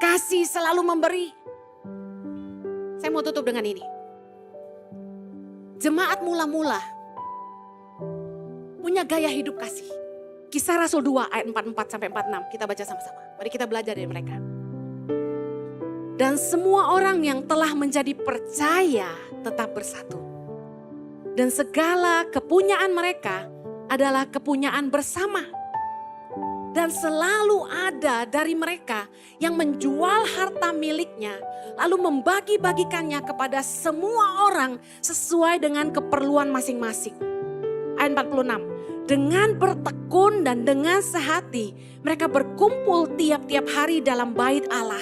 kasih selalu memberi. Saya mau tutup dengan ini. Jemaat mula-mula punya gaya hidup kasih. Kisah Rasul 2 ayat 44 sampai 46. Kita baca sama-sama. Mari kita belajar dari mereka. Dan semua orang yang telah menjadi percaya tetap bersatu. Dan segala kepunyaan mereka adalah kepunyaan bersama. Dan selalu ada dari mereka yang menjual harta miliknya, lalu membagi-bagikannya kepada semua orang sesuai dengan keperluan masing-masing. Ayat 46, dengan bertekun dan dengan sehati, mereka berkumpul tiap-tiap hari dalam bait Allah.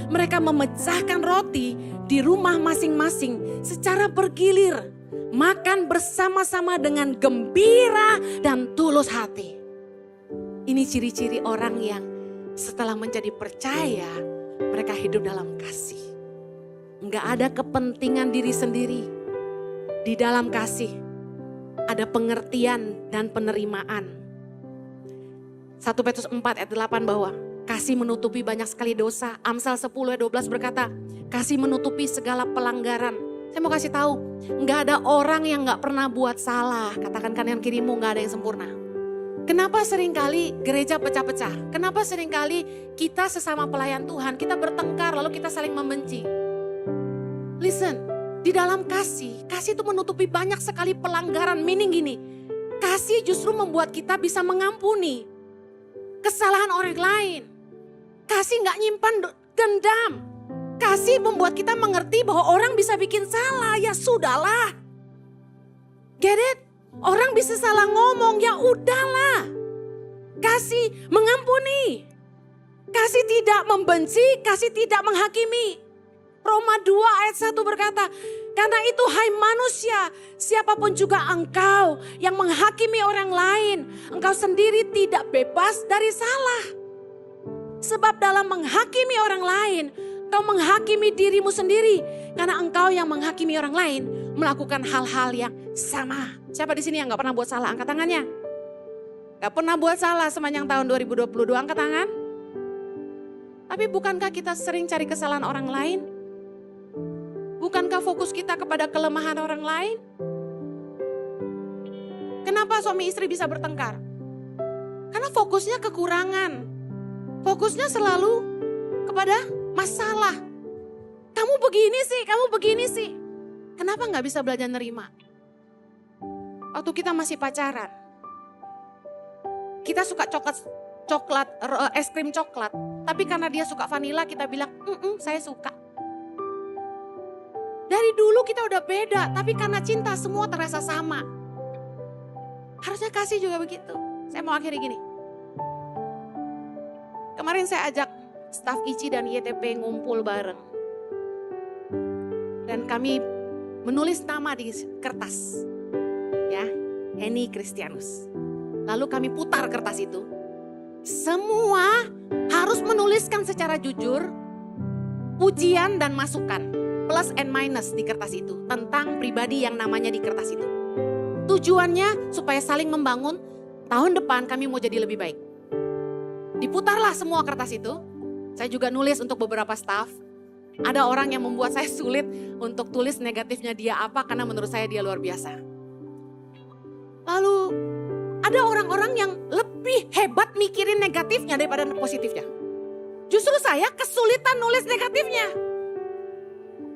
Mereka memecahkan roti di rumah masing-masing secara bergilir, makan bersama-sama dengan gembira dan tulus hati. Ini ciri-ciri orang yang setelah menjadi percaya, mereka hidup dalam kasih. Enggak ada kepentingan diri sendiri. Di dalam kasih ada pengertian dan penerimaan. 1 Petrus 4 ayat 8 bahwa kasih menutupi banyak sekali dosa. Amsal 10 ayat 12 berkata, kasih menutupi segala pelanggaran. Saya mau kasih tahu, enggak ada orang yang enggak pernah buat salah. Katakan kanan kirimu, enggak ada yang sempurna. Kenapa seringkali gereja pecah-pecah? Kenapa seringkali kita sesama pelayan Tuhan, kita bertengkar lalu kita saling membenci? Listen, di dalam kasih itu menutupi banyak sekali pelanggaran. Meaning gini, kasih justru membuat kita bisa mengampuni kesalahan orang lain. Kasih gak nyimpan dendam. Kasih membuat kita mengerti bahwa orang bisa bikin salah, ya sudahlah. Get it? Orang bisa salah ngomong, ya udahlah. Kasih mengampuni. Kasih tidak membenci, kasih tidak menghakimi. Roma 2 ayat 1 berkata, karena itu hai manusia, siapapun juga engkau yang menghakimi orang lain, engkau sendiri tidak bebas dari salah. Sebab dalam menghakimi orang lain, engkau menghakimi dirimu sendiri. Karena engkau yang menghakimi orang lain melakukan hal-hal yang sama. Siapa di sini yang gak pernah buat salah? Angkat tangannya. Gak pernah buat salah sepanjang tahun 2022, angkat tangan. Tapi bukankah kita sering cari kesalahan orang lain? Bukankah fokus kita kepada kelemahan orang lain? Kenapa suami istri bisa bertengkar? Karena fokusnya kekurangan. Fokusnya selalu kepada masalah. Kamu begini sih. Kenapa gak bisa belajar nerima? Waktu kita masih pacaran, kita suka coklat, es krim coklat. Tapi karena dia suka vanila, kita bilang, saya suka. Dari dulu kita udah beda, tapi karena cinta semua terasa sama. Harusnya kasih juga begitu. Saya mau akhiri gini. Kemarin saya ajak staf ICI dan YTP ngumpul bareng. Dan kami menulis nama di kertas. Ya, Henny Kristianus. Lalu kami putar kertas itu. Semua harus menuliskan secara jujur pujian dan masukan. Plus and minus di kertas itu. Tentang pribadi yang namanya di kertas itu. Tujuannya supaya saling membangun. Tahun depan kami mau jadi lebih baik. Diputarlah semua kertas itu. Saya juga nulis untuk beberapa staf. Ada orang yang membuat saya sulit untuk tulis negatifnya dia apa karena menurut saya dia luar biasa. Lalu ada orang-orang yang lebih hebat mikirin negatifnya daripada positifnya. Justru saya kesulitan nulis negatifnya.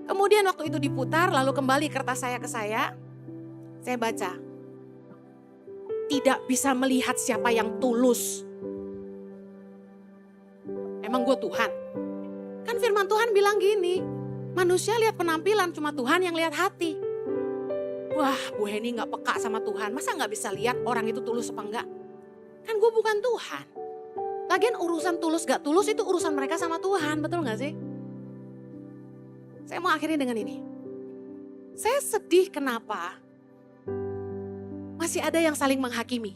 Kemudian waktu itu diputar lalu kembali kertas saya ke saya baca. Tidak bisa melihat siapa yang tulus. Emang gue Tuhan? Kan firman Tuhan bilang gini, manusia lihat penampilan, cuma Tuhan yang lihat hati. Wah, Bu Henny gak peka sama Tuhan, masa gak bisa lihat orang itu tulus apa enggak? Kan gue bukan Tuhan. Lagian urusan tulus gak tulus itu urusan mereka sama Tuhan, betul gak sih? Saya mau akhiri dengan ini. Saya sedih kenapa masih ada yang saling menghakimi.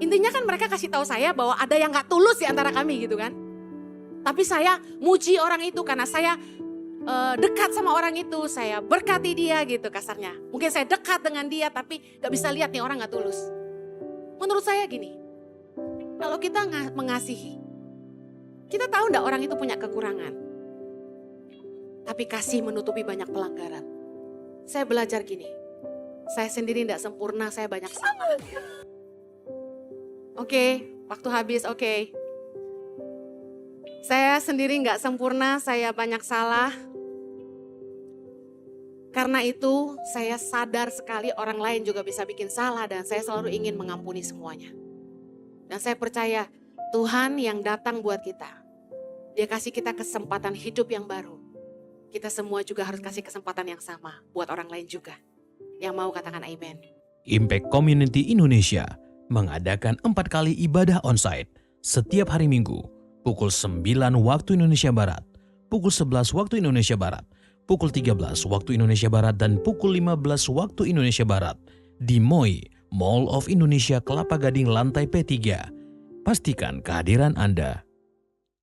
Intinya kan mereka kasih tahu saya bahwa ada yang gak tulus di antara kami gitu kan. Tapi saya muji orang itu karena saya dekat sama orang itu, saya berkati dia gitu kasarnya. Mungkin saya dekat dengan dia tapi gak bisa lihat nih orang gak tulus. Menurut saya gini, kalau kita mengasihi, kita Kita tahu enggak orang itu punya kekurangan. Tapi kasih menutupi banyak pelanggaran. Saya belajar gini, saya sendiri enggak sempurna, saya banyak salah. Oke, waktu habis, oke. Saya sendiri enggak sempurna, saya banyak salah. Karena itu saya sadar sekali orang lain juga bisa bikin salah dan saya selalu ingin mengampuni semuanya. Dan saya percaya Tuhan yang datang buat kita, Dia kasih kita kesempatan hidup yang baru. Kita semua juga harus kasih kesempatan yang sama buat orang lain juga. Yang mau katakan amin. Impact Community Indonesia mengadakan 4 kali ibadah onsite setiap hari Minggu, pukul 9 waktu Indonesia Barat, pukul 11 waktu Indonesia Barat, pukul 13 waktu Indonesia Barat, dan pukul 15 waktu Indonesia Barat di MOI, Mall of Indonesia Kelapa Gading lantai P3. Pastikan kehadiran Anda.